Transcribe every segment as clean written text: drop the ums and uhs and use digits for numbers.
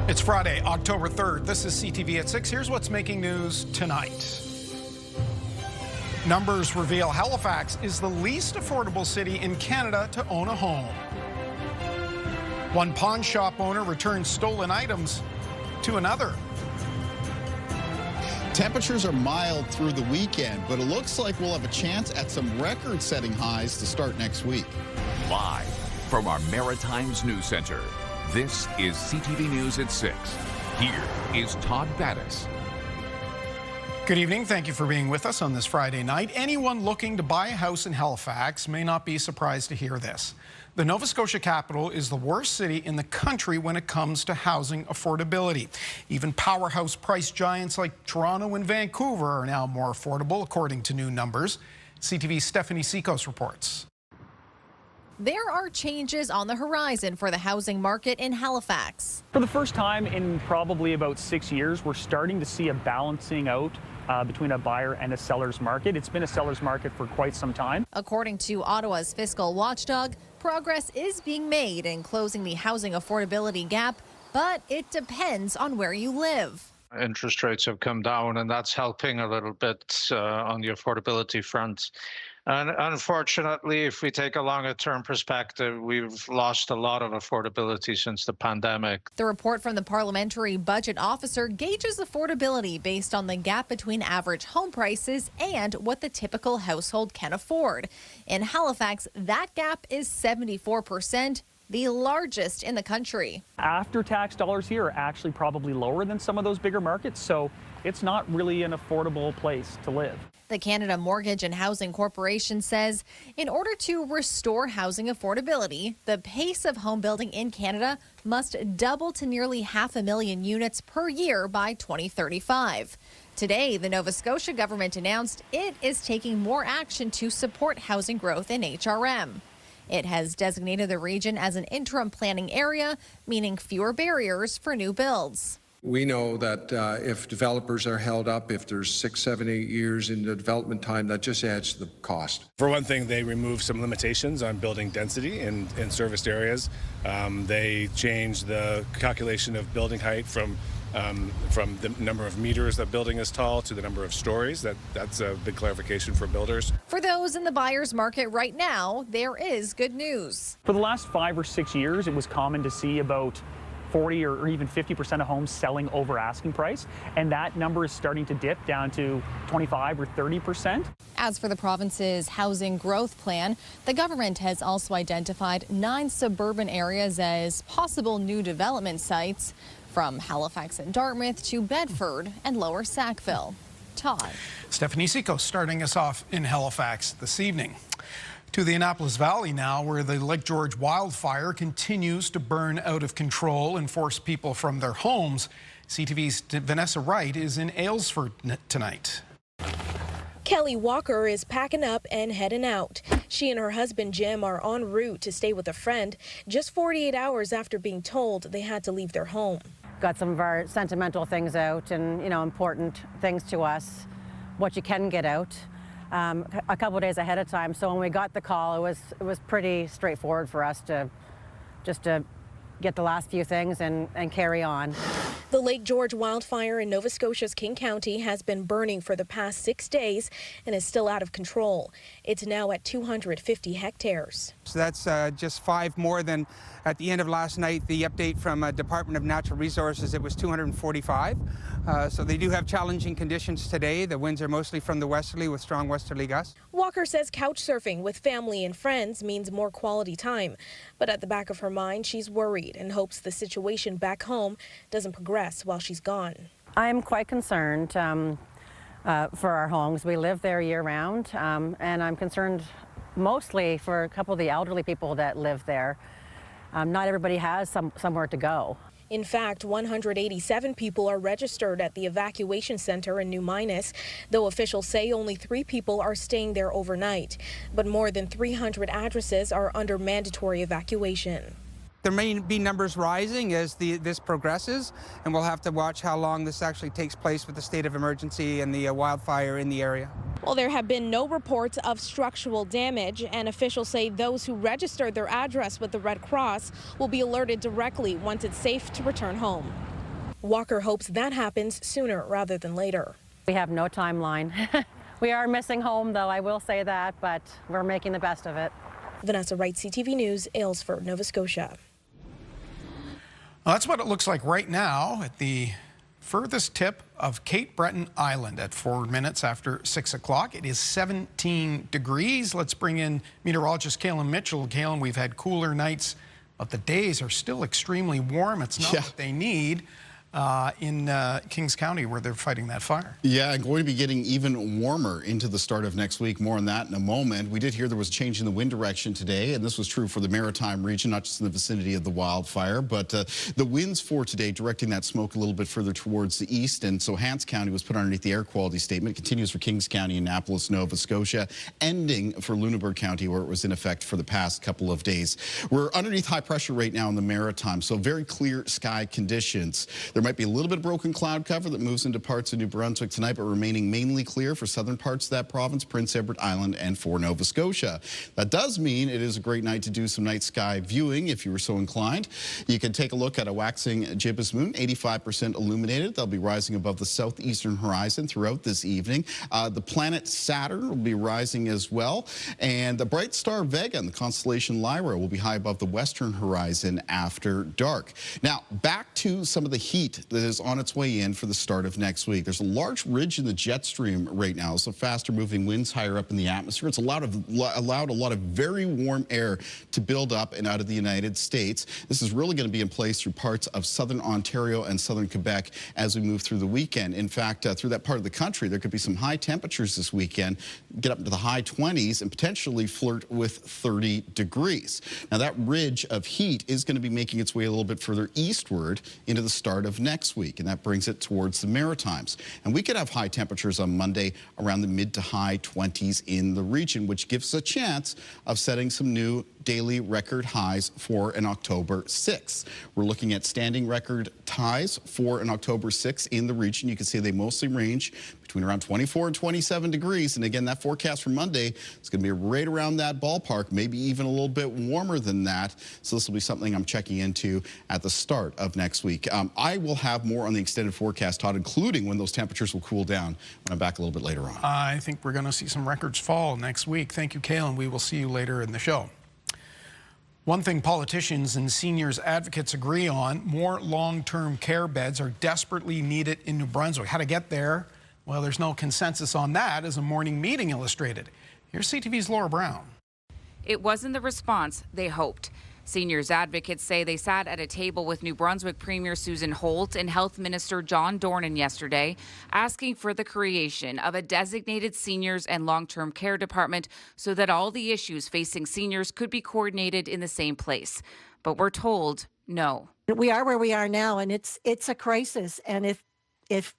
It's Friday, October 3rd. This is CTV at 6. Here's what's making news tonight. Numbers reveal Halifax is the least affordable city in Canada to own a home. One pawn shop owner returns stolen items to another. Temperatures are mild through the weekend, but it looks like we'll have a chance at some record-setting highs to start next week. Live from our Maritimes News Center, this is CTV News at 6. Here is Todd Battis. Good evening. Thank you for being with us on this Friday night. Anyone looking to buy a house in Halifax may not be surprised to hear this. The Nova Scotia capital is the worst city in the country when it comes to housing affordability. Even powerhouse price giants like Toronto and Vancouver are now more affordable, according to new numbers. CTV's Stephanie Sikos reports. There are changes on the horizon for the housing market in Halifax. For the first time in probably about 6 years, we're starting to see a balancing out between a buyer and a seller's market. It's been a seller's market for quite some time. According to Ottawa's fiscal watchdog, progress is being made in closing the housing affordability gap, but it depends on where you live. Interest rates have come down, and that's helping a little bit on the affordability front. And unfortunately, if we take a longer-term perspective, we've lost a lot of affordability since the pandemic. The report from the Parliamentary Budget Officer gauges affordability based on the gap between average home prices and what the typical household can afford. In Halifax, that gap is 74%. The largest in the country. After-tax dollars here are actually probably lower than some of those bigger markets, so it's not really an affordable place to live. The Canada Mortgage and Housing Corporation says in order to restore housing affordability, the pace of home building in Canada must double to nearly 500,000 units per year by 2035. Today, the Nova Scotia government announced it is taking more action to support housing growth in HRM. It has designated the region as an interim planning area, meaning fewer barriers for new builds. We know that if developers are held up, if there's 6, 7, 8 years in the development time, that just adds to the cost. For one thing, they remove some limitations on building density in serviced areas. They change the calculation of building height from the number of meters that building is tall to the number of stories. That's a big clarification for builders. For those in the buyer's market right now, there is good news. For the last 5 or 6 years, it was common to see about 40 or even 50% of homes selling over asking price, and that number is starting to dip down to 25 or 30%. As for the province's housing growth plan, the government has also identified 9 suburban areas as possible new development sites, from Halifax and Dartmouth to Bedford and Lower Sackville. Todd. Stephanie Sikos starting us off in Halifax this evening. To the Annapolis Valley now, where the Lake George wildfire continues to burn out of control and force people from their homes. CTV's Vanessa Wright is in Aylesford tonight. Kelly Walker is packing up and heading out. She and her husband Jim are en route to stay with a friend just 48 hours after being told they had to leave their home. Got some of our sentimental things out and, important things to us, what you can get out. A couple of days ahead of time. So when we got the call, it was pretty straightforward for us to get the last few things and carry on. The Lake George wildfire in Nova Scotia's King County has been burning for the past 6 days and is still out of control. It's now at 250 hectares. So that's just 5 more than at the end of last night. The update from Department of Natural Resources, it was 245. So they do have challenging conditions today. The winds are mostly from the westerly with strong westerly gusts. Walker says couch surfing with family and friends means more quality time. But at the back of her mind, she's worried and hopes the situation back home doesn't progress while she's gone. I'm quite concerned for our homes. We live there year-round, and I'm concerned mostly for a couple of the elderly people that live there. Not everybody has somewhere to go. In fact, 187 people are registered at the evacuation center in New Minas, though officials say only 3 people are staying there overnight. But more than 300 addresses are under mandatory evacuation. There may be numbers rising as this progresses, and we'll have to watch how long this actually takes place with the state of emergency and the wildfire in the area. Well, there have been no reports of structural damage, and officials say those who registered their address with the Red Cross will be alerted directly once it's safe to return home. Walker hopes that happens sooner rather than later. We have no timeline. We are missing home, though, I will say that, but we're making the best of it. Vanessa Wright, CTV News, Aylesford, Nova Scotia. Well, that's what it looks like right now at the furthest tip of Cape Breton Island at 4 minutes after 6 o'clock. It is 17 degrees. Let's bring in meteorologist Kaylin Mitchell. Kaylin, we've had cooler nights, but the days are still extremely warm. It's not what they need in Kings County where they're fighting that fire. Yeah, and going to be getting even warmer into the start of next week. More on that in a moment. We did hear there was a change in the wind direction today, and this was true for the Maritime region, not just in the vicinity of the wildfire, but the winds for today directing that smoke a little bit further towards the east, and so Hants County was put underneath the air quality statement. It continues for Kings County, Annapolis, Nova Scotia, ending for Lunenburg County where it was in effect for the past couple of days. We're underneath high pressure right now in the Maritime, so very clear sky conditions. There might be a little bit of broken cloud cover that moves into parts of New Brunswick tonight, but remaining mainly clear for southern parts of that province, Prince Edward Island, and for Nova Scotia. That does mean it is a great night to do some night sky viewing if you were so inclined. You can take a look at a waxing gibbous moon, 85% illuminated. They'll be rising above the southeastern horizon throughout this evening. The planet Saturn will be rising as well, and the bright star Vega and the constellation Lyra will be high above the western horizon after dark. Now, back to some of the heat that is on its way in for the start of next week. There's a large ridge in the jet stream right now, so faster moving winds higher up in the atmosphere. It's allowed a lot of very warm air to build up and out of the United States. This is really going to be in place through parts of southern Ontario and southern Quebec as we move through the weekend. In fact, through that part of the country, there could be some high temperatures this weekend, get up into the high 20s and potentially flirt with 30 degrees. Now, that ridge of heat is going to be making its way a little bit further eastward into the start of next week, and that brings it towards the Maritimes. And we could have high temperatures on Monday around the mid to high 20s in the region, which gives us a chance of setting some new daily record highs for an October 6th. We're looking at standing record highs for an October 6th in the region. You can see they mostly range between around 24 and 27 degrees. And again, that forecast for Monday is going to be right around that ballpark, maybe even a little bit warmer than that. So this will be something I'm checking into at the start of next week. I will have more on the extended forecast, Todd, including when those temperatures will cool down when I'm back a little bit later on. I think we're going to see some records fall next week. Thank you, Kaylin. We will see you later in the show. One thing politicians and seniors advocates agree on, more long-term care beds are desperately needed in New Brunswick. How to get there? Well, there's no consensus on that, as a morning meeting illustrated. Here's CTV's Laura Brown. It wasn't the response they hoped. Seniors advocates say they sat at a table with New Brunswick Premier Susan Holt and Health Minister John Dornan yesterday, asking for the creation of a designated seniors and long-term care department so that all the issues facing seniors could be coordinated in the same place. But we're told no. We are where we are now, and it's a crisis. And if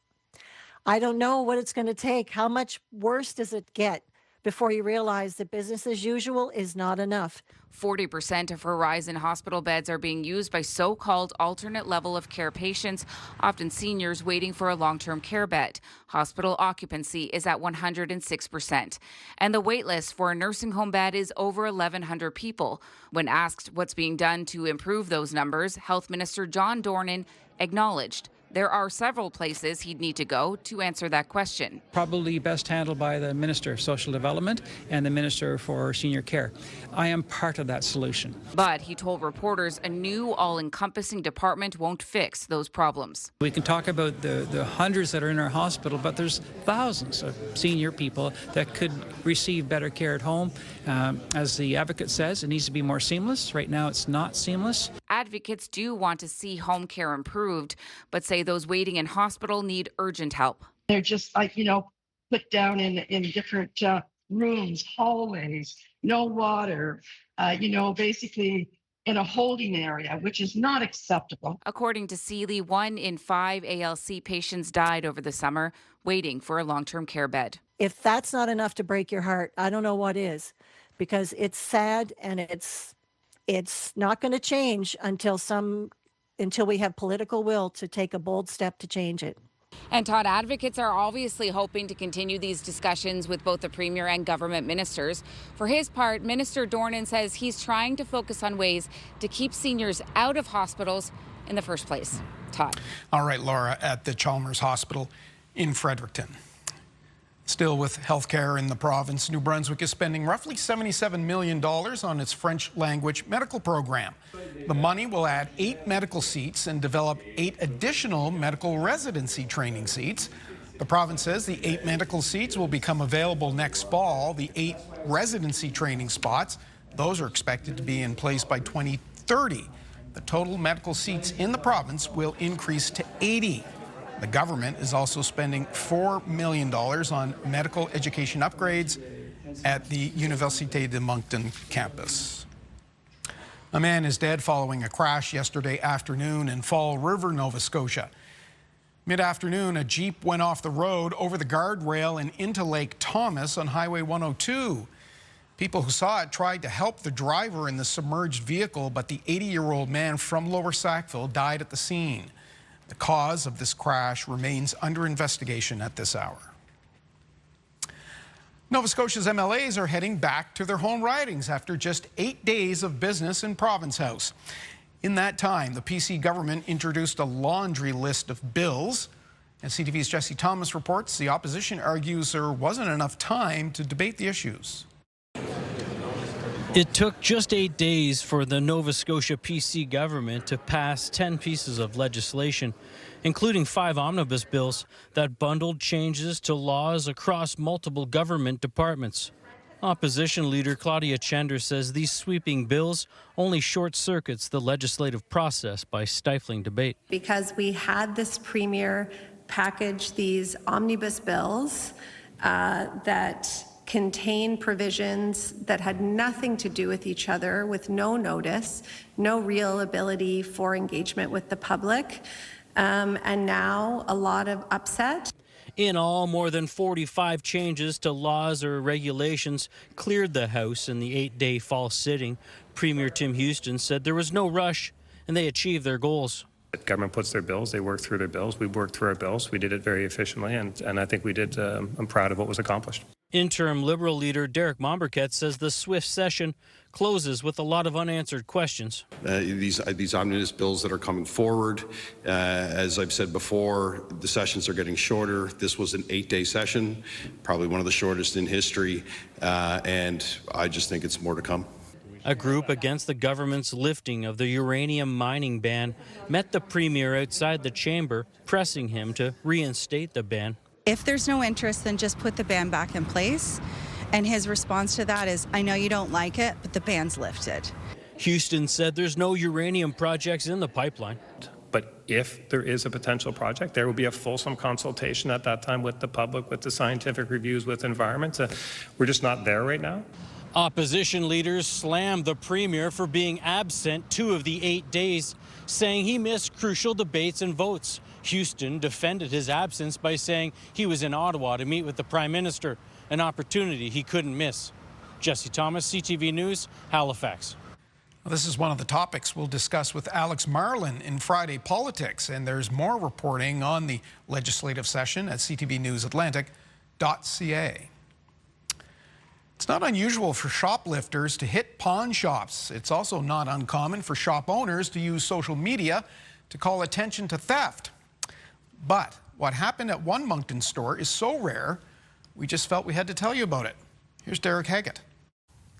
I don't know what it's going to take, how much worse does it get before you realize that business as usual is not enough? 40% of Horizon hospital beds are being used by so-called alternate level of care patients, often seniors waiting for a long-term care bed. Hospital occupancy is at 106%. And the wait list for a nursing home bed is over 1,100 people. When asked what's being done to improve those numbers, Health Minister John Dornan acknowledged there are several places he'd need to go to answer that question. Probably best handled by the Minister of Social Development and the Minister for Senior Care. I am part of that solution. But he told reporters a new all-encompassing department won't fix those problems. We can talk about the hundreds that are in our hospital, but there's thousands of senior people that could receive better care at home. As the advocate says, it needs to be more seamless. Right now, it's not seamless. Advocates do want to see home care improved, but say those waiting in hospital need urgent help. They're just put down in different rooms, hallways, no water, basically in a holding area, which is not acceptable. According to Seeley, 1 in 5 ALC patients died over the summer waiting for a long-term care bed. If that's not enough to break your heart, I don't know what is, because it's sad and it's not going to change until we have political will to take a bold step to change it. And Todd, advocates are obviously hoping to continue these discussions with both the Premier and government ministers. For his part, Minister Dornan says he's trying to focus on ways to keep seniors out of hospitals in the first place. Todd. All right, Laura, at the Chalmers Hospital in Fredericton. Still with healthcare in the province, New Brunswick is spending roughly $77 million on its French language medical program. The money will add 8 medical seats and develop 8 additional medical residency training seats. The province says the 8 medical seats will become available next fall. The 8 residency training spots, those are expected to be in place by 2030. The total medical seats in the province will increase to 80. The government is also spending $4 million on medical education upgrades at the Université de Moncton campus. A man is dead following a crash yesterday afternoon in Fall River, Nova Scotia. Mid-afternoon, a Jeep went off the road over the guardrail and into Lake Thomas on Highway 102. People who saw it tried to help the driver in the submerged vehicle, but the 80-year-old man from Lower Sackville died at the scene. The cause of this crash remains under investigation at this hour. Nova Scotia's MLAs are heading back to their home ridings after just 8 days of business in Province House. In that time, the PC government introduced a laundry list of bills. And CTV's Jesse Thomas reports the opposition argues there wasn't enough time to debate the issues. It took just 8 days for the Nova Scotia PC government to pass 10 pieces of legislation, including 5 omnibus bills that bundled changes to laws across multiple government departments. Opposition leader Claudia Chender says these sweeping bills only short-circuits the legislative process by stifling debate. Because we had this premier package these omnibus bills that contain provisions that had nothing to do with each other, with no notice, no real ability for engagement with the public, and now a lot of upset. In all, more than 45 changes to laws or regulations cleared the House in the 8-day fall sitting. Premier Tim Houston said there was no rush and they achieved their goals. The government puts their bills, they work through their bills. We worked through our bills. We did it very efficiently, and I think we did. I'm proud of what was accomplished. Interim Liberal leader Derek Momberket says the swift session closes with a lot of unanswered questions. These omnibus bills that are coming forward, as I've said before, the sessions are getting shorter. This was an 8-day session, probably one of the shortest in history, and I just think it's more to come. A group against the government's lifting of the uranium mining ban met the Premier outside the chamber, pressing him to reinstate the ban. If there's no interest, then just put the ban back in place. And his response to that is, I know you don't like it, but the ban's lifted. Houston said there's no uranium projects in the pipeline. But if there is a potential project, there will be a fulsome consultation at that time with the public, with the scientific reviews, with environment. We're just not there right now. Opposition leaders slammed the Premier for being absent 2 of the 8 days, saying he missed crucial debates and votes. Houston defended his absence by saying he was in Ottawa to meet with the Prime Minister, an opportunity he couldn't miss. Jesse Thomas, CTV News, Halifax. Well, this is one of the topics we'll discuss with Alex Marlin in Friday Politics, and there's more reporting on the legislative session at ctvnewsatlantic.ca. It's not unusual for shoplifters to hit pawn shops. It's also not uncommon for shop owners to use social media to call attention to theft. But what happened at one Moncton store is so rare, we just felt we had to tell you about it. Here's Derek Haggett.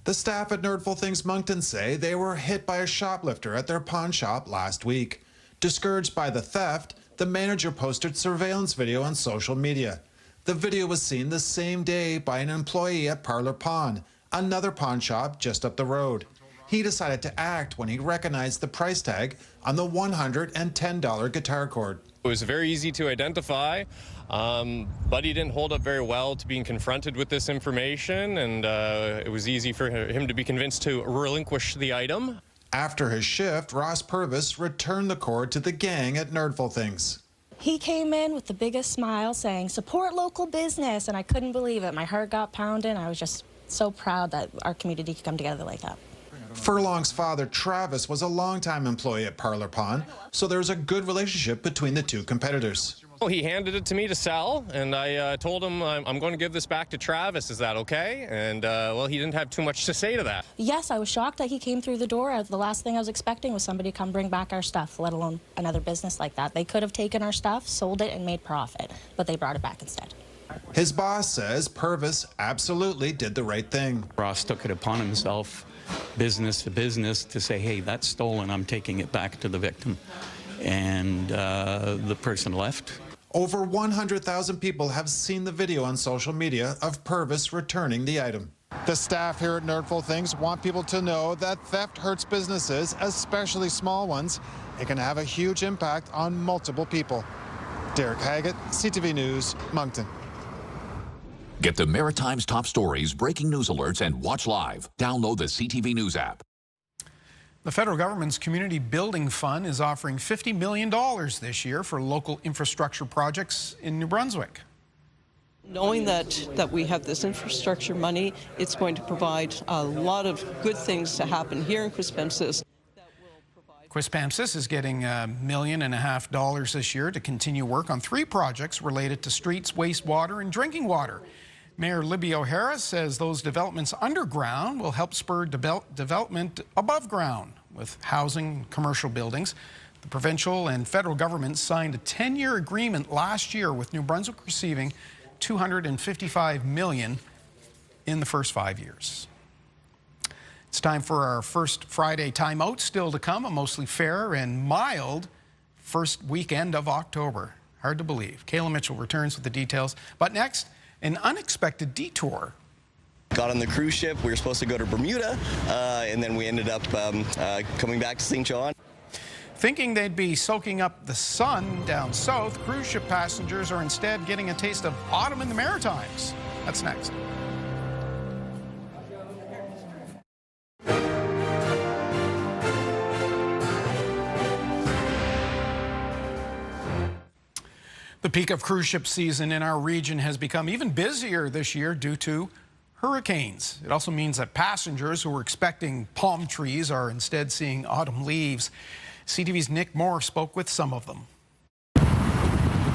The staff at Nerdful Things Moncton say they were hit by a shoplifter at their pawn shop last week. Discouraged by the theft, the manager posted surveillance video on social media. The video was seen the same day by an employee at Parlor Pawn, another pawn shop just up the road. He decided to act when he recognized the price tag on the $110 guitar cord. It was very easy to identify, but he didn't hold up very well to being confronted with this information, and it was easy for him to be convinced to relinquish the item. After his shift, Ross Purvis returned the cord to the gang at Nerdful Things. He came in with the biggest smile saying, support local business, and I couldn't believe it. My heart got pounding. I was just so proud that our community could come together like that. Furlong's father, Travis, was a longtime employee at Parlor Pond, so there's a good relationship between the two competitors. Well, he handed it to me to sell, and I told him I'm going to give this back to Travis. Is that okay? And, well, he didn't have too much to say to that. Yes, I was shocked that he came through the door. The last thing I was expecting was somebody to come bring back our stuff, let alone another business like that. They could have taken our stuff, sold it, and made profit, but they brought it back instead. His boss says Purvis absolutely did the right thing. Ross took it upon himself, business to business, to say, hey, that's stolen, I'm taking it back to the victim. And the person left. Over 100,000 people have seen the video on social media of Purvis returning the item. The staff here at Nerdful Things want people to know that theft hurts businesses, especially small ones. It can have a huge impact on multiple people. Derek Haggett, CTV News, Moncton. Get the Maritime's top stories, breaking news alerts, and watch live. Download the CTV News app. The federal government's Community Building Fund is offering $50 million this year for local infrastructure projects in New Brunswick. Knowing that we have this infrastructure money, it's going to provide a lot of good things to happen here in Quispamsis. Quispamsis is getting $1.5 million this year to continue work on 3 projects related to streets, wastewater, and drinking water. Mayor Libby O'Hara says those developments underground will help spur development above ground with housing and commercial buildings. The provincial and federal governments signed a 10-year agreement last year with New Brunswick receiving $255 million in the first 5 years. It's time for our first Friday timeout, still to come, a mostly fair and mild first weekend of October. Hard to believe. Kayla Mitchell returns with the details. But next, an unexpected detour. Got on the cruise ship. We were supposed to go to Bermuda, and then we ended up coming back to St. John. Thinking they'd be soaking up the sun down south, cruise ship passengers are instead getting a taste of autumn in the Maritimes. That's next. The peak of cruise ship season in our region has become even busier this year due to hurricanes. It also means that passengers who were expecting palm trees are instead seeing autumn leaves. CTV's Nick Moore spoke with some of them.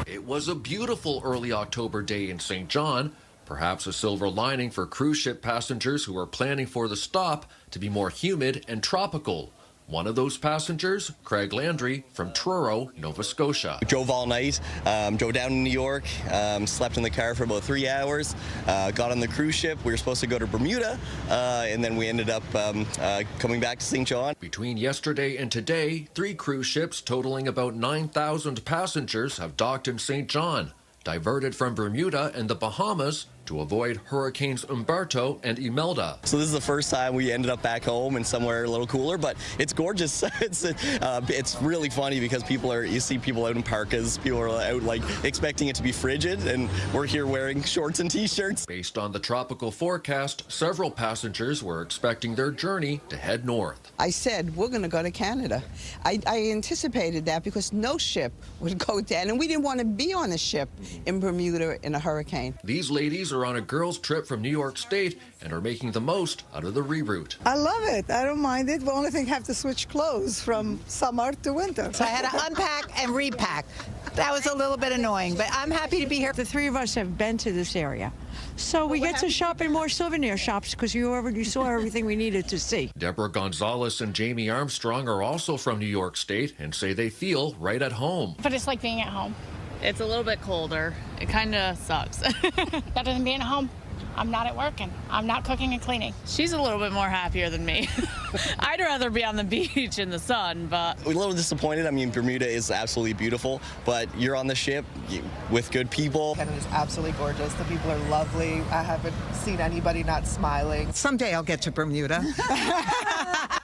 It was a beautiful early October day in St. John, perhaps a silver lining for cruise ship passengers who are planning for the stop to be more humid and tropical. One of those passengers, Craig Landry from Truro, Nova Scotia. We drove all night, drove down to New York, slept in the car for about 3 hours, got on the cruise ship. We were supposed to go to Bermuda, and then we ended up coming back to St. John. Between yesterday and today, 3 cruise ships totaling about 9,000 passengers have docked in St. John, diverted from Bermuda and the Bahamas to avoid Hurricanes Umberto and Imelda. So this is the first time we ended up back home and somewhere a little cooler, but it's gorgeous. It's really funny because you see people out in parkas, people are out like expecting it to be frigid, and we're here wearing shorts and t-shirts. Based on the tropical forecast, several passengers were expecting their journey to head north. I said, we're going to go to Canada. I anticipated that because no ship would go down, and we didn't want to be on a ship in Bermuda in a hurricane. These ladies are on a girls' trip from New York State and are making the most out of the reroute. I love it. I don't mind it. The only thing, have to switch clothes from summer to winter. So I had to unpack and repack. That was a little bit annoying, but I'm happy to be here. The 3 of us have been to this area, so we get to shop in more souvenir shops because you already saw everything we needed to see. Deborah Gonzalez and Jamie Armstrong are also from New York State and say they feel right at home. But it's like being at home. It's a little bit colder. It kind of sucks. Better than being at home. I'm not at work and I'm not cooking and cleaning. She's a little bit more happier than me. I'd rather be on the beach in the sun, but... We're a little disappointed. I mean, Bermuda is absolutely beautiful, but you're on the ship with good people. Canada's absolutely gorgeous. The people are lovely. I haven't seen anybody not smiling. Someday I'll get to Bermuda.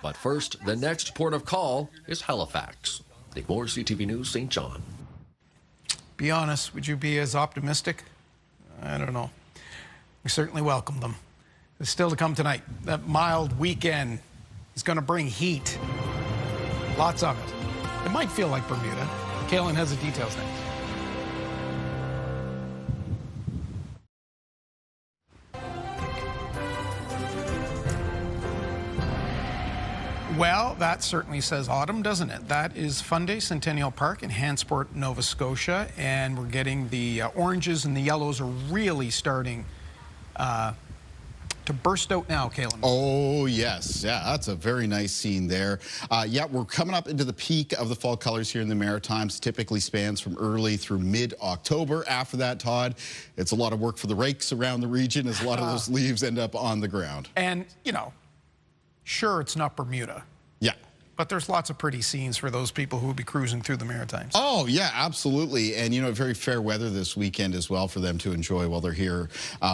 But first, the next port of call is Halifax. Nick Moore, CTV News, St. John. Be honest, would you be as optimistic? I don't know. We certainly welcome them. It's still to come tonight. That mild weekend is going to bring heat. Lots of it. It might feel like Bermuda. Kaylin has the details next. Well, that certainly says autumn, doesn't it? That is Fun Day Centennial Park in Hansport, Nova Scotia, and we're getting the oranges and the yellows are really starting to burst out now, Caleb. Oh, yes. Yeah, that's a very nice scene there. Yeah, we're coming up into the peak of the fall colors here in the Maritimes. Typically spans from early through mid-October. After that, Todd, it's a lot of work for the rakes around the region as a lot of those leaves end up on the ground. And, you know, sure, it's not Bermuda. Yeah. But there's lots of pretty scenes for those people who will be cruising through the Maritimes. Oh, yeah, absolutely. And, you know, very fair weather this weekend as well for them to enjoy while they're here.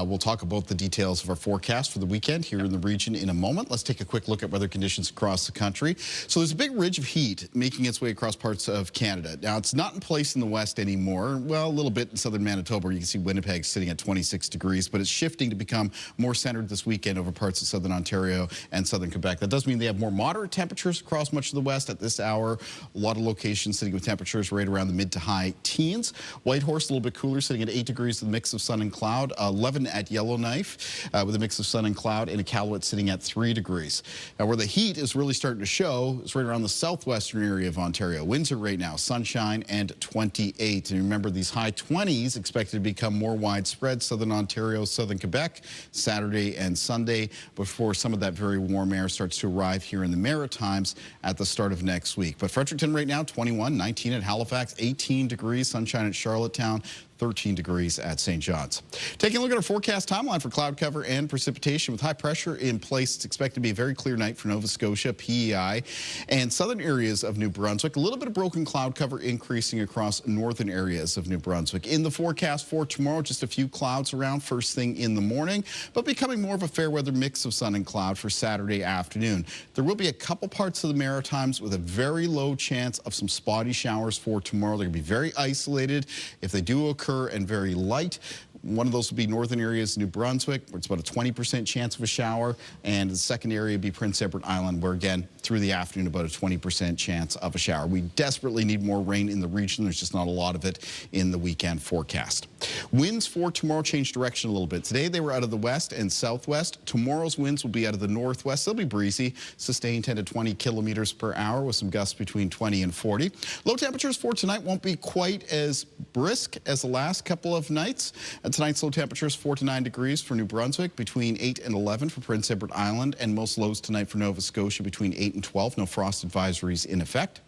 We'll talk about the details of our forecast for the weekend here in the region in a moment. Let's take a quick look at weather conditions across the country. So there's a big ridge of heat making its way across parts of Canada. Now, it's not in place in the west anymore. Well, a little bit in southern Manitoba. You can see Winnipeg sitting at 26 degrees, but it's shifting to become more centered this weekend over parts of southern Ontario and southern Quebec. That does mean they have more moderate temperatures across much of the west at this hour. A lot of locations sitting with temperatures right around the mid to high teens. Whitehorse a little bit cooler, sitting at 8 degrees with a mix of sun and cloud. 11 at Yellowknife with a mix of sun and cloud, and Iqaluit sitting at 3 degrees. Now, where the heat is really starting to show is right around the southwestern area of Ontario. Windsor right now, sunshine and 28. And remember, these high 20s expected to become more widespread. Southern Ontario, southern Quebec, Saturday and Sunday, before some of that very warm air starts to arrive here in the Maritimes at the start of next week. But Fredericton right now, 21, 19 at Halifax, 18 degrees, sunshine at Charlottetown, 13 degrees at St. John's. Taking a look at our forecast timeline for cloud cover and precipitation with high pressure in place. It's expected to be a very clear night for Nova Scotia, PEI, and southern areas of New Brunswick. A little bit of broken cloud cover increasing across northern areas of New Brunswick. In the forecast for tomorrow, just a few clouds around first thing in the morning, but becoming more of a fair weather mix of sun and cloud for Saturday afternoon. There will be a couple parts of the Maritimes with a very low chance of some spotty showers for tomorrow. They're going to be very isolated. If they do occur, and very light. One of those would be northern areas, New Brunswick, where it's about a 20% chance of a shower, and the second area would be Prince Edward Island, where again, through the afternoon, about a 20% chance of a shower. We desperately need more rain in the region. There's just not a lot of it in the weekend forecast. Winds for tomorrow change direction a little bit. Today they were out of the west and southwest. Tomorrow's winds will be out of the northwest. They'll be breezy, sustained 10 to 20 kilometers per hour with some gusts between 20 and 40. Low temperatures for tonight won't be quite as brisk as the last couple of nights. Tonight's low temperatures 4 to 9 degrees for New Brunswick, between 8 and 11 for Prince Edward Island, and most lows tonight for Nova Scotia between 8 and 12. No frost advisories in effect.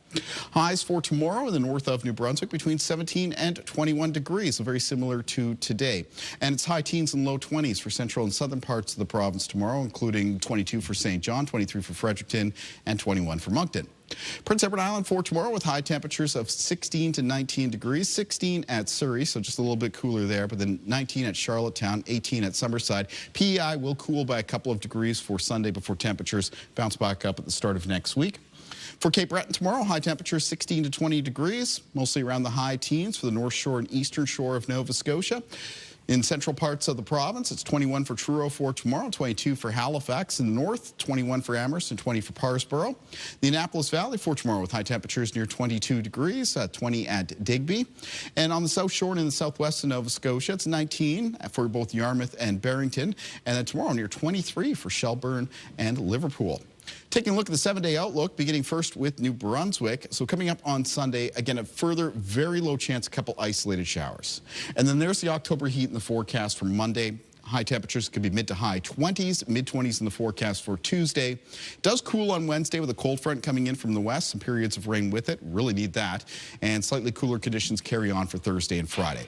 Highs for tomorrow in the north of New Brunswick between 17 and 21 degrees, so very similar to today. And it's high teens and low 20s for central and southern parts of the province tomorrow, including 22 for St. John, 23 for Fredericton, and 21 for Moncton. Prince Edward Island for tomorrow with high temperatures of 16 to 19 degrees, 16 at Surrey, so just a little bit cooler there, but then 19 at Charlottetown, 18 at Summerside. PEI will cool by a couple of degrees for Sunday before temperatures bounce back up at the start of next week. For Cape Breton tomorrow, high temperatures 16 to 20 degrees, mostly around the high teens for the north shore and eastern shore of Nova Scotia. In central parts of the province, it's 21 for Truro for tomorrow, 22 for Halifax. In the north, 21 for Amherst and 20 for Parsboro. The Annapolis Valley for tomorrow with high temperatures near 22 degrees, 20 at Digby. And on the south shore and in the southwest of Nova Scotia, it's 19 for both Yarmouth and Barrington. And then tomorrow near 23 for Shelburne and Liverpool. Taking a look at the 7-day outlook, beginning first with New Brunswick. So coming up on Sunday, again, a further very low chance, a couple isolated showers. And then there's the October heat in the forecast for Monday. High temperatures could be mid to high 20s, mid 20s in the forecast for Tuesday. It does cool on Wednesday with a cold front coming in from the west, some periods of rain with it. Really need that. And slightly cooler conditions carry on for Thursday and Friday.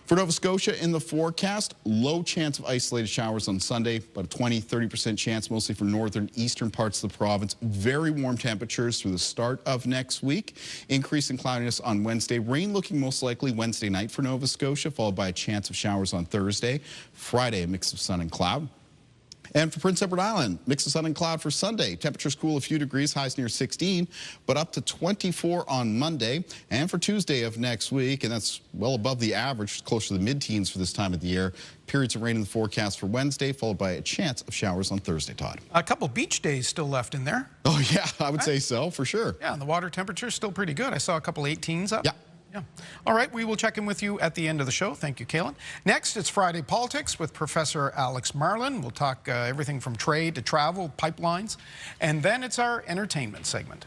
For Nova Scotia in the forecast, low chance of isolated showers on Sunday, but a 20-30% chance mostly for northern eastern parts of the province. Very warm temperatures through the start of next week. Increase in cloudiness on Wednesday. Rain looking most likely Wednesday night for Nova Scotia, followed by a chance of showers on Thursday. Friday, a mix of sun and cloud. And for Prince Edward Island, mix of sun and cloud for Sunday. Temperatures cool a few degrees, highs near 16, but up to 24 on Monday. And for Tuesday of next week, and that's well above the average, close to the mid-teens for this time of the year. Periods of rain in the forecast for Wednesday, followed by a chance of showers on Thursday, Todd. A couple beach days still left in there. Oh, yeah, I would say so, for sure. Yeah, and the water temperature is still pretty good. I saw a couple 18s up. Yeah. Yeah. All right, we will check in with you at the end of the show. Thank you, Kaylin. Next, it's Friday Politics with Professor Alex Marlin. We'll talk everything from trade to travel, pipelines, and then it's our entertainment segment.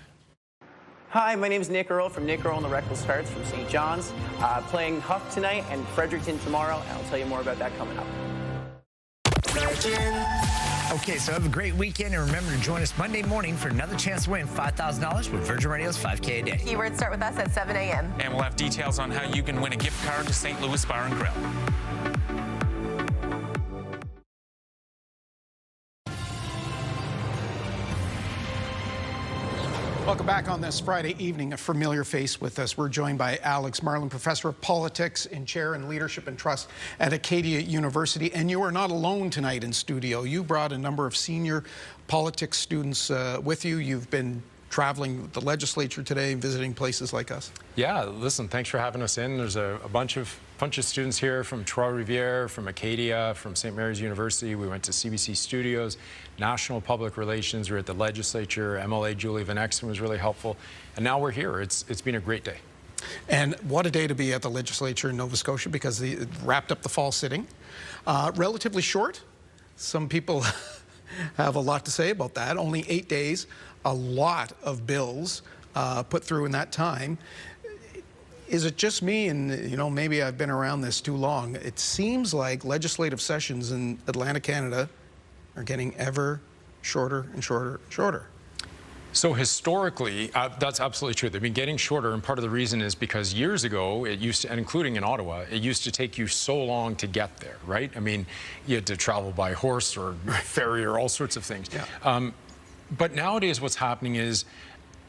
Hi, my name is Nick Earl from Nick Earl and the Reckless Hearts from St. John's. Playing Huff tonight and Fredericton tomorrow, and I'll tell you more about that coming up. Okay, so have a great weekend, and remember to join us Monday morning for another chance to win $5,000 with Virgin Radio's 5K a day. Keywords start with us at 7 a.m. And we'll have details on how you can win a gift card to St. Louis Bar and Grill. Welcome back on this Friday evening. A familiar face with us. We're joined by Alex Marlin, Professor of Politics and Chair in Leadership and Trust at Acadia University. And you are not alone tonight in studio. You brought a number of senior politics students with you. You've been traveling with the legislature today, visiting places like us. Yeah, listen, thanks for having us in. There's a bunch of students here from Trois-Rivières, from Acadia, from St. Mary's University. We went to CBC Studios, National Public Relations. We were at the legislature. MLA Julie Van Exen was really helpful. And now we're here. It's been a great day. And what a day to be at the legislature in Nova Scotia, because it wrapped up the fall sitting. Relatively short. Some people have a lot to say about that. Only 8 days, a lot of bills put through in that time. Is it just me, and you know, maybe I've been around this too long, it seems like legislative sessions in Atlantic Canada are getting ever shorter and shorter and shorter. So historically, that's absolutely true. They've been getting shorter, and part of the reason is because years ago, it used to, and including in Ottawa, it used to take you so long to get there, right? I mean, you had to travel by horse or ferry or all sorts of things. Yeah. But nowadays, what's happening is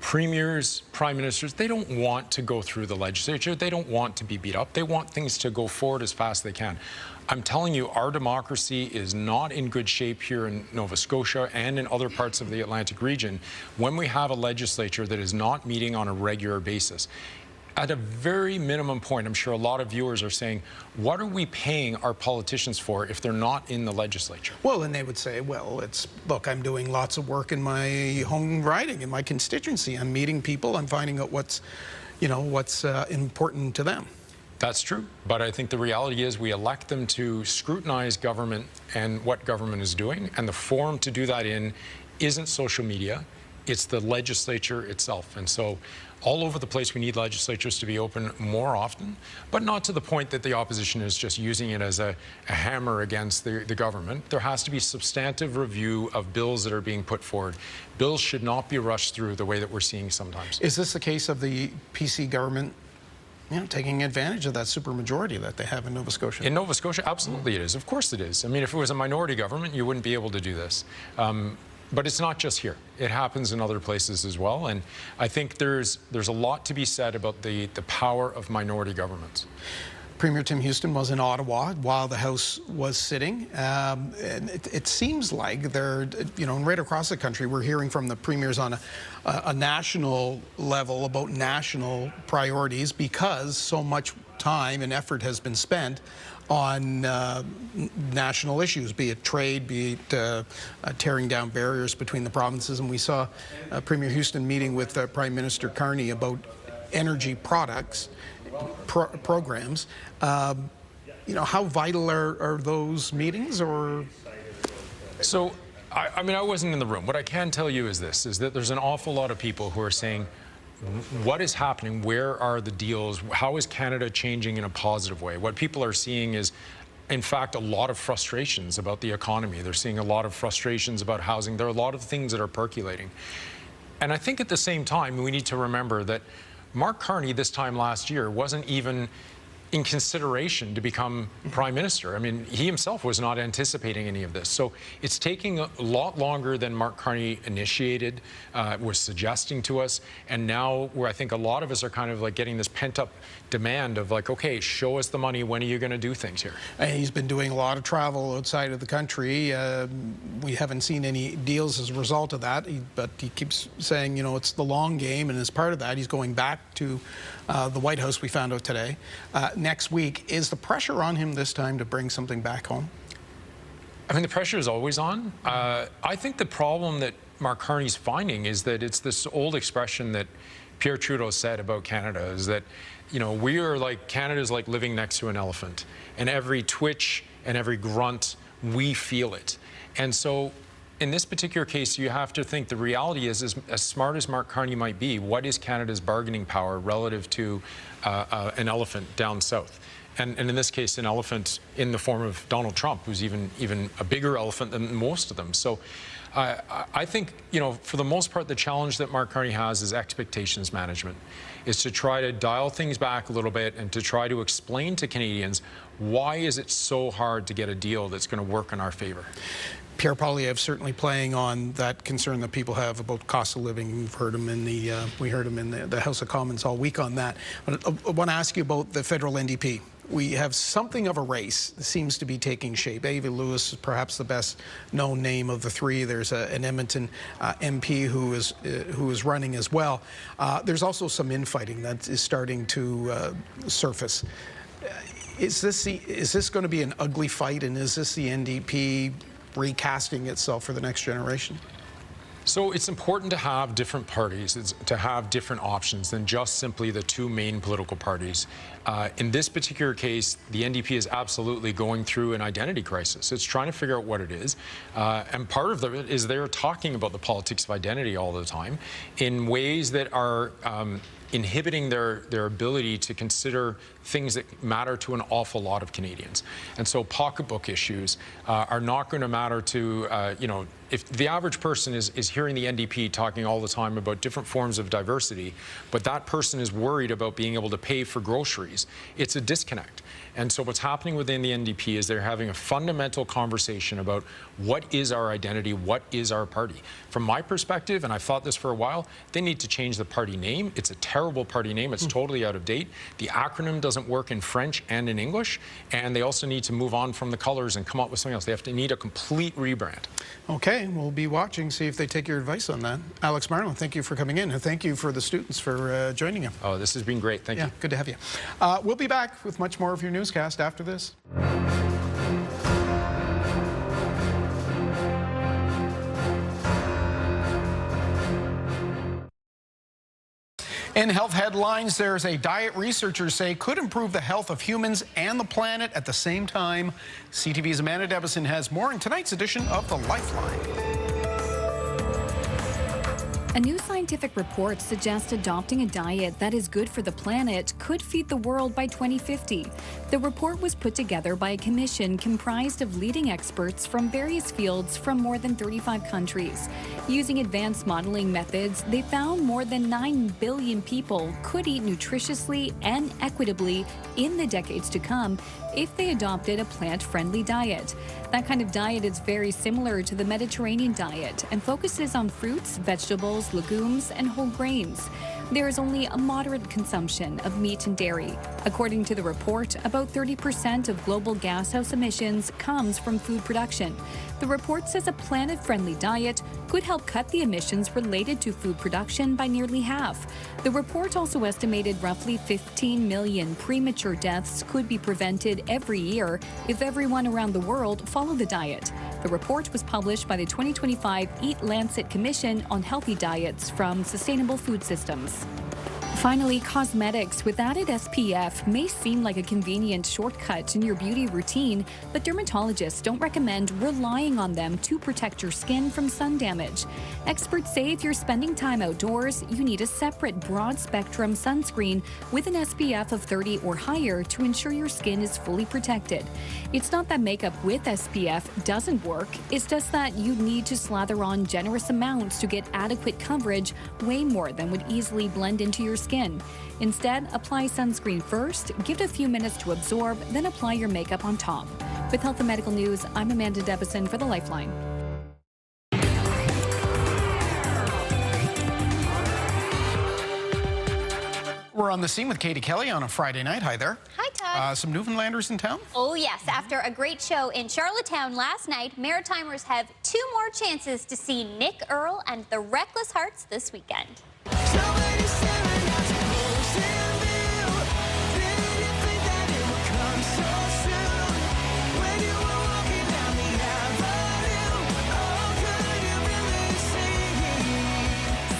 premiers, prime ministers, they don't want to go through the legislature. They don't want to be beat up. They want things to go forward as fast as they can. I'm telling you, our democracy is not in good shape here in Nova Scotia and in other parts of the Atlantic region when we have a legislature that is not meeting on a regular basis. At a very minimum point, I'm sure a lot of viewers are saying, what are we paying our politicians for if they're not in the legislature? Well, and they would say, well, look, I'm doing lots of work in my home riding, in my constituency. I'm meeting people. I'm finding out what's important to them. That's true. But I think the reality is we elect them to scrutinize government and what government is doing. And the forum to do that in isn't social media. It's the legislature itself. And so all over the place, we need legislatures to be open more often, but not to the point that the opposition is just using it as a hammer against the government. There has to be substantive review of bills that are being put forward. Bills should not be rushed through the way that we're seeing sometimes. Is this the case of the PC government taking advantage of that supermajority that they have in Nova Scotia? In Nova Scotia, absolutely it is. Of course it is. I mean, if it was a minority government, you wouldn't be able to do this. But it's not just here. It happens in other places as well. And I think there's a lot to be said about the power of minority governments. Premier Tim Houston was in Ottawa while the House was sitting. And it seems like they're, right across the country, we're hearing from the premiers on a national level about national priorities because so much time and effort has been spent on national issues, be it trade, be it tearing down barriers between the provinces. And we saw Premier Houston meeting with Prime Minister Carney about energy products, programs. How vital are those meetings? Or so, I mean, I wasn't in the room. What I can tell you is this, is that there's an awful lot of people who are saying, what is happening? Where are the deals? How is Canada changing in a positive way? What people are seeing is, in fact, a lot of frustrations about the economy. They're seeing a lot of frustrations about housing. There are a lot of things that are percolating. And I think at the same time, we need to remember that Mark Carney this time last year wasn't even in consideration to become Prime Minister. I mean, he himself was not anticipating any of this. So it's taking a lot longer than Mark Carney initiated, was suggesting to us. And now where I think a lot of us are kind of like getting this pent-up demand of like, okay, show us the money. When are you going to do things here? And he's been doing a lot of travel outside of the country. We haven't seen any deals as a result of that. But he keeps saying, it's the long game. And as part of that, he's going back to the White House, we found out today, next week. Is the pressure on him this time to bring something back home? I mean, the pressure is always on. I think the problem that Mark Carney's finding is that it's this old expression that Pierre Trudeau said about Canada is that, you know, we are like, Canada's like living next to an elephant, and every twitch and every grunt, we feel it. And so in this particular case, you have to think the reality is, as smart as Mark Carney might be, what is Canada's bargaining power relative to an elephant down south? And in this case, an elephant in the form of Donald Trump, who's even a bigger elephant than most of them. So I think, you know, for the most part, the challenge that Mark Carney has is expectations management, is to try to dial things back a little bit and to try to explain to Canadians why is it so hard to get a deal that's going to work in our favor. Pierre Poilievre certainly playing on that concern that people have about cost of living. We've heard him in we heard him in the House of Commons all week on that. But I want to ask you about the federal NDP. We have something of a race that seems to be taking shape. Avi Lewis is perhaps the best known name of the three. There's an Edmonton MP who is running as well. There's also some infighting that is starting to surface. Is this going to be an ugly fight, and is this the NDP recasting itself for the next generation? So it's important to have different parties, to have different options than just simply the two main political parties. In this particular case, the NDP is absolutely going through an identity crisis. It's trying to figure out what it is. And part of it is they're talking about the politics of identity all the time in ways that are inhibiting their ability to consider things that matter to an awful lot of Canadians. And so pocketbook issues are not going to matter to, you know, if the average person is hearing the NDP talking all the time about different forms of diversity, but that person is worried about being able to pay for groceries, it's a disconnect. And so what's happening within the NDP is they're having a fundamental conversation about what is our identity, what is our party. From my perspective, and I've thought this for a while, they need to change the party name. It's a terrible party name. It's totally out of date. The acronym doesn't work in French and in English, and they also need to move on from the colors and come up with something else. They have to need a complete rebrand. Okay, we'll be watching, see if they take your advice on that. Alex Marlin, thank you for coming in, and thank you for the students for joining you. Oh, this has been great. Thank you. Good to have you. We'll be back with much more of your newscast after this. In health headlines, there's a diet researchers say could improve the health of humans and the planet at the same time. CTV's Amanda Debison has more in tonight's edition of The Lifeline. A new scientific report suggests adopting a diet that is good for the planet could feed the world by 2050. The report was put together by a commission comprised of leading experts from various fields from more than 35 countries. Using advanced modeling methods, they found more than 9 billion people could eat nutritiously and equitably in the decades to come if they adopted a plant-friendly diet. That kind of diet is very similar to the Mediterranean diet and focuses on fruits, vegetables, legumes, and whole grains. There is only a moderate consumption of meat and dairy. According to the report, about 30% of global gashouse emissions comes from food production. The report says a planet-friendly diet could help cut the emissions related to food production by nearly half. The report also estimated roughly 15 million premature deaths could be prevented every year if everyone around the world followed the diet. The report was published by the 2025 Eat Lancet Commission on Healthy Diets from Sustainable Food Systems. Finally, cosmetics with added SPF may seem like a convenient shortcut in your beauty routine, but dermatologists don't recommend relying on them to protect your skin from sun damage. Experts say if you're spending time outdoors, you need a separate broad-spectrum sunscreen with an SPF of 30 or higher to ensure your skin is fully protected. It's not that makeup with SPF doesn't work, it's just that you need to slather on generous amounts to get adequate coverage, way more than would easily blend into your skin. Instead, apply sunscreen first, give it a few minutes to absorb, then apply your makeup on top. With Health and Medical News, I'm Amanda Debison for The Lifeline. We're on the scene with Katie Kelly on a Friday night. Hi there. Hi, Todd. Some Newfoundlanders in town? Oh, yes. After a great show in Charlottetown last night, Maritimers have 2 more chances to see Nick Earl and the Reckless Hearts this weekend.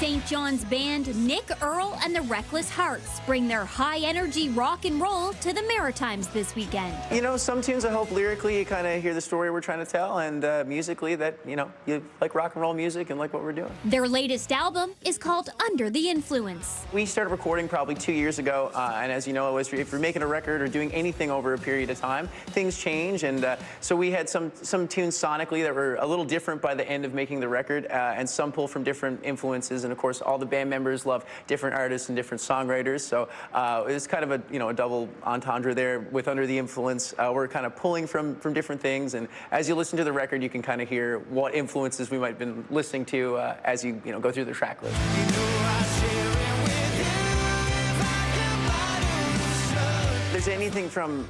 St. John's John's band Nick Earl and the Reckless Hearts bring their high-energy rock and roll to the Maritimes this weekend. You know, some tunes I hope lyrically you kind of hear the story we're trying to tell, and musically that, you know, you like rock and roll music and like what we're doing. Their latest album is called Under the Influence. We started recording probably 2 years ago, and as you know, if you're making a record or doing anything over a period of time, things change, and so we had some tunes sonically that were a little different by the end of making the record, and some pull from different influences, and of course all the band members love different artists and different songwriters, so it's kind of a double entendre there with Under the Influence. We're kind of pulling from different things, and as you listen to the record, you can kind of hear what influences we might have been listening to as you go through the track list. There's anything from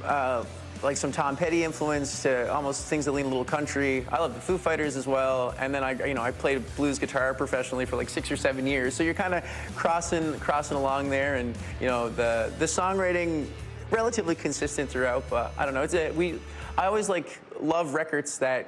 like some Tom Petty influence to almost things that lean a little country. I love the Foo Fighters as well, and then I played blues guitar professionally for like 6 or 7 years. So you're kind of crossing along there, and the songwriting relatively consistent throughout. But I don't know. I always love records that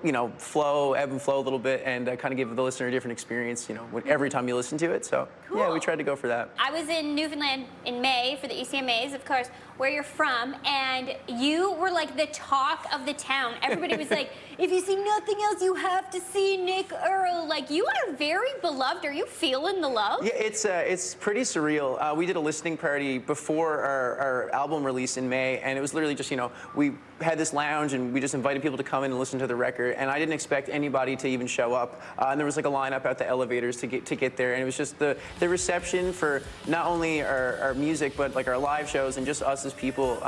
ebb and flow a little bit, and kind of give the listener a different experience, every time you listen to it. So Cool. Yeah, we tried to go for that. I was in Newfoundland in May for the ECMAs, of course, where you're from, and you were like the talk of the town. Everybody was like, if you see nothing else, you have to see Nick Earl. Like, you are very beloved. Are you feeling the love? Yeah, it's pretty surreal. We did a listening party before our album release in May, and it was literally just, we had this lounge and we just invited people to come in and listen to the record, and I didn't expect anybody to even show up. And there was like a lineup at the elevators to get there, and it was just the reception for not only our music, but like our live shows and just us as people.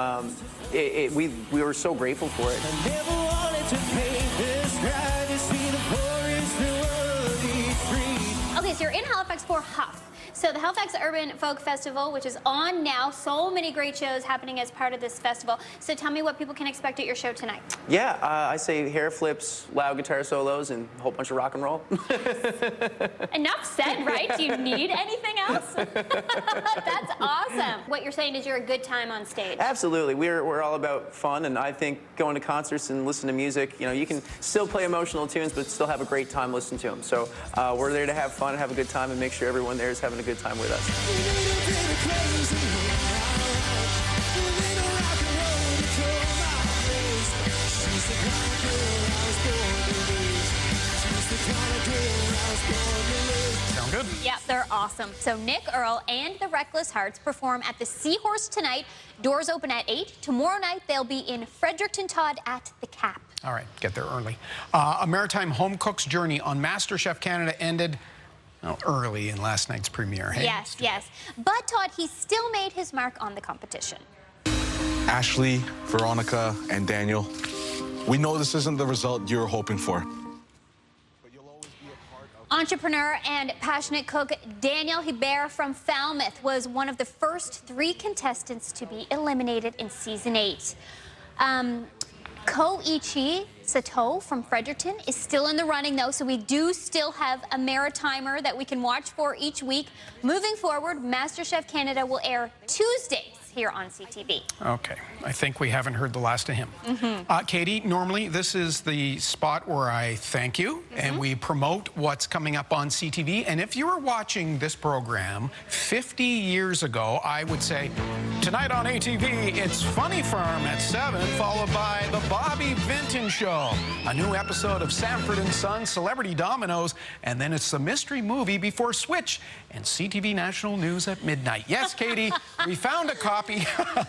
We were so grateful for it. I never wanted to paint this sky to see the forest through these streets. Okay, so you're in Halifax for Huff. So the Halifax Urban Folk Festival, which is on now, so many great shows happening as part of this festival. So tell me what people can expect at your show tonight. Yeah, I say hair flips, loud guitar solos, and a whole bunch of rock and roll. Enough said, right? Do you need anything else? That's awesome. What you're saying is you're a good time on stage. Absolutely. We're all about fun, and I think going to concerts and listening to music, you can still play emotional tunes, but still have a great time listening to them. So we're there to have fun, have a good time, and make sure everyone there is having a good time with us. Sound good? Yeah, they're awesome. So Nick Earl and the Reckless Hearts perform at the Seahorse tonight. Doors open at 8. Tomorrow night, they'll be in Fredericton Todd at the Cap. All right, get there early. A maritime home cook's journey on MasterChef Canada ended early in last night's premiere. Hey? Yes, yes. But Todd, he still made his mark on the competition. Ashley, Veronica, and Daniel, we know this isn't the result you're hoping for. Entrepreneur and passionate cook Daniel Hebert from Falmouth was one of the first 3 contestants to be eliminated in season 8. Koichi Sato from Fredericton is still in the running, though, so we do still have a Maritimer that we can watch for each week. Moving forward, MasterChef Canada will air Tuesdays here on CTV. Okay, I think we haven't heard the last of him. Katie, normally this is the spot where I thank you and we promote what's coming up on CTV. And if you were watching this program 50 years ago, I would say, tonight on ATV, it's Funny Farm at 7, followed by The Bobby Vinton Show, a new episode of Sanford & Son, Celebrity Dominoes, and then it's the mystery movie before Switch and CTV National News at midnight. Yes, Katie, we found a copy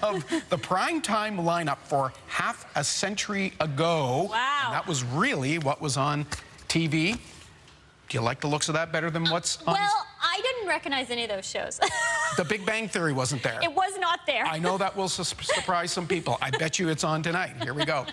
of the primetime lineup for half a century ago. Wow. And that was really what was on TV. Do you like the looks of that better than what's on? Well, I didn't recognize any of those shows. The Big Bang Theory wasn't there. It was not there. I know that will surprise some people. I bet you it's on tonight. Here we go.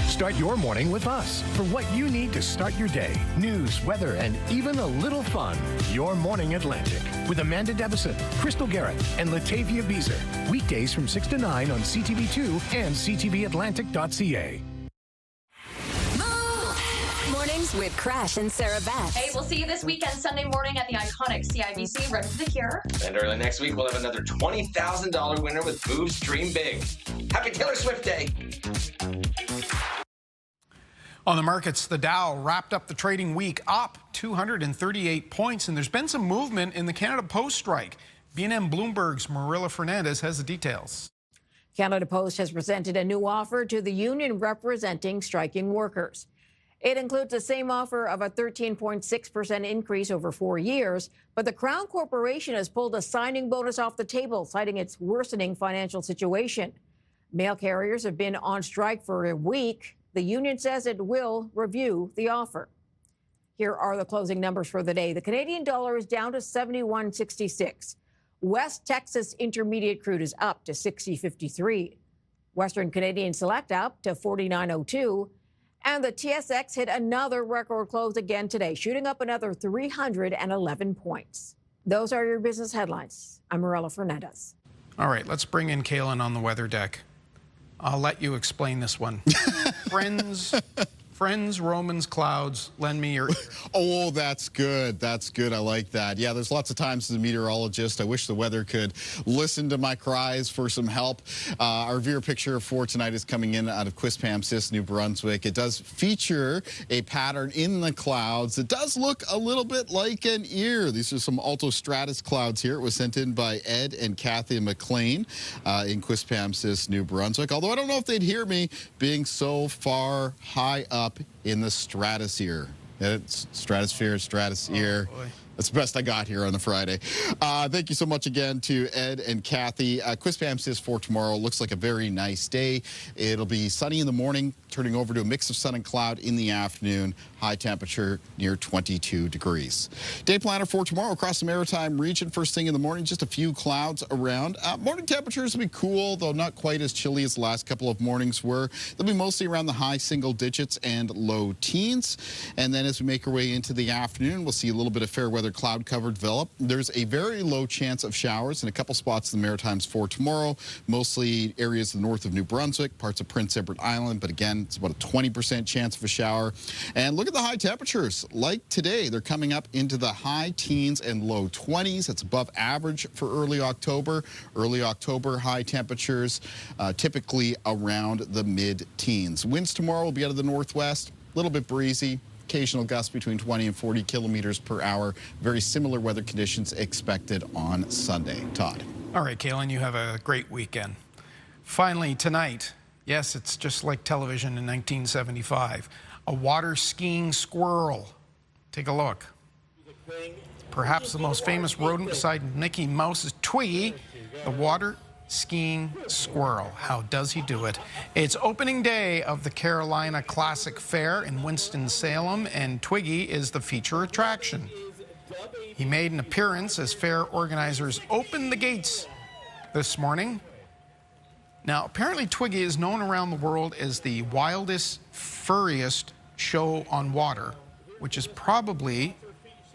Start your morning with us for what you need to start your day. News, weather, and even a little fun. Your Morning Atlantic with Amanda Devison, Crystal Garrett, and Latavia Beezer. Weekdays from 6 to 9 on CTV2 and CTVAtlantic.ca. Mornings with Crash and Sarah Beth. Hey, we'll see you this weekend, Sunday morning at the iconic CIBC Run for the Cure. And early next week, we'll have another $20,000 winner with Moves Dream Big. Happy Taylor Swift Day. On the markets, the Dow wrapped up the trading week up 238 points, and there's been some movement in the Canada Post strike. BNN Bloomberg's Marilla Fernandez has the details. Canada Post has presented a new offer to the union representing striking workers. It includes the same offer of a 13.6% increase over 4 years, but the Crown Corporation has pulled a signing bonus off the table, citing its worsening financial situation. Mail carriers have been on strike for a week. The union says it will review the offer. Here are the closing numbers for the day. The Canadian dollar is down to 71.66. West Texas Intermediate crude is up to 60.53. Western Canadian Select up to 49.02. And the TSX hit another record close again today, shooting up another 311 points. Those are your business headlines. I'm Marilla Fernandez. All right, let's bring in Kaylin on the weather deck. I'll let you explain this one. Friends, Romans, clouds, lend me your... Oh, that's good. That's good. I like that. Yeah, there's lots of times as a meteorologist, I wish the weather could listen to my cries for some help. Our viewer picture for tonight is coming in out of Quispamsis, New Brunswick. It does feature a pattern in the clouds. It does look a little bit like an ear. These are some altostratus clouds here. It was sent in by Ed and Kathy McLean in Quispamsis, New Brunswick. Although I don't know if they'd hear me being so far high up in the stratosphere. It's stratosphere. Oh, that's the best I got here on a Friday. Thank you so much again to Ed and Kathy. Quispamsis for tomorrow looks like a very nice day. It'll be sunny in the morning, turning over to a mix of sun and cloud in the afternoon. High temperature near 22 degrees. Day planner for tomorrow across the Maritime region. First thing in the morning, just a few clouds around. Morning temperatures will be cool, though not quite as chilly as the last couple of mornings were. They'll be mostly around the high single digits and low teens. And then as we make our way into the afternoon, we'll see a little bit of fair weather cloud cover develop. There's a very low chance of showers in a couple spots in the Maritimes for tomorrow, mostly areas to the north of New Brunswick, parts of Prince Edward Island, but again, it's about a 20% chance of a shower. And look at the high temperatures. Like today, they're coming up into the high teens and low 20s. That's above average for early October. Early October high temperatures typically around the mid-teens. Winds tomorrow will be out of the northwest, a little bit breezy. Occasional gusts between 20 and 40 kilometers per hour. Very similar weather conditions expected on Sunday. Todd. All right, Kaylin, you have a great weekend. Finally, tonight, yes, it's just like television in 1975. A water skiing squirrel. Take a look. Perhaps the most famous rodent beside Mickey Mouse is Twiggy, the water skiing squirrel. How does he do it? It's opening day of the Carolina Classic Fair in Winston-Salem, and Twiggy is the feature attraction. He made an appearance as fair organizers opened the gates this morning. Now, apparently Twiggy is known around the world as the wildest, furriest show on water, which is probably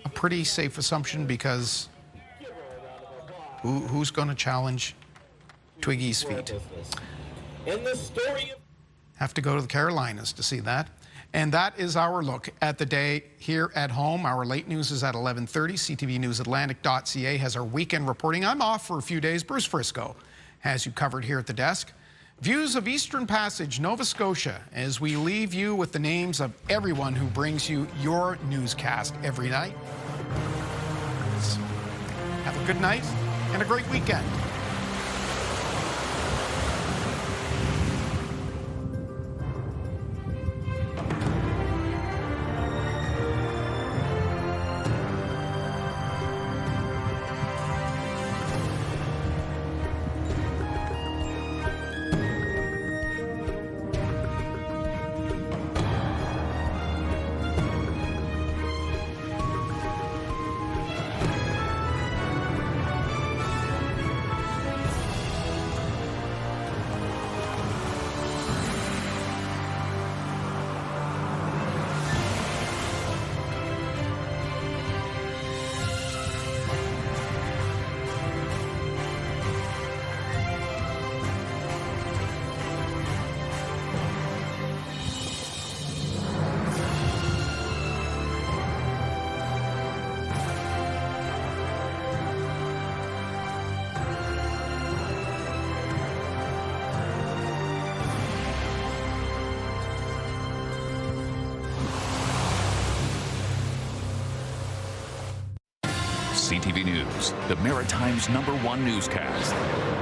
a pretty safe assumption because who's going to challenge Twiggy's feet? Have to go to the Carolinas to see that. And that is our look at the day here at home. Our late news is at 11:30. CTVNewsAtlantic.ca has our weekend reporting. I'm off for a few days. Bruce Frisco has you covered here at the desk. Views of Eastern Passage, Nova Scotia, as we leave you with the names of everyone who brings you your newscast every night. Have a good night and a great weekend. CTV News, the Maritime's #1 newscast.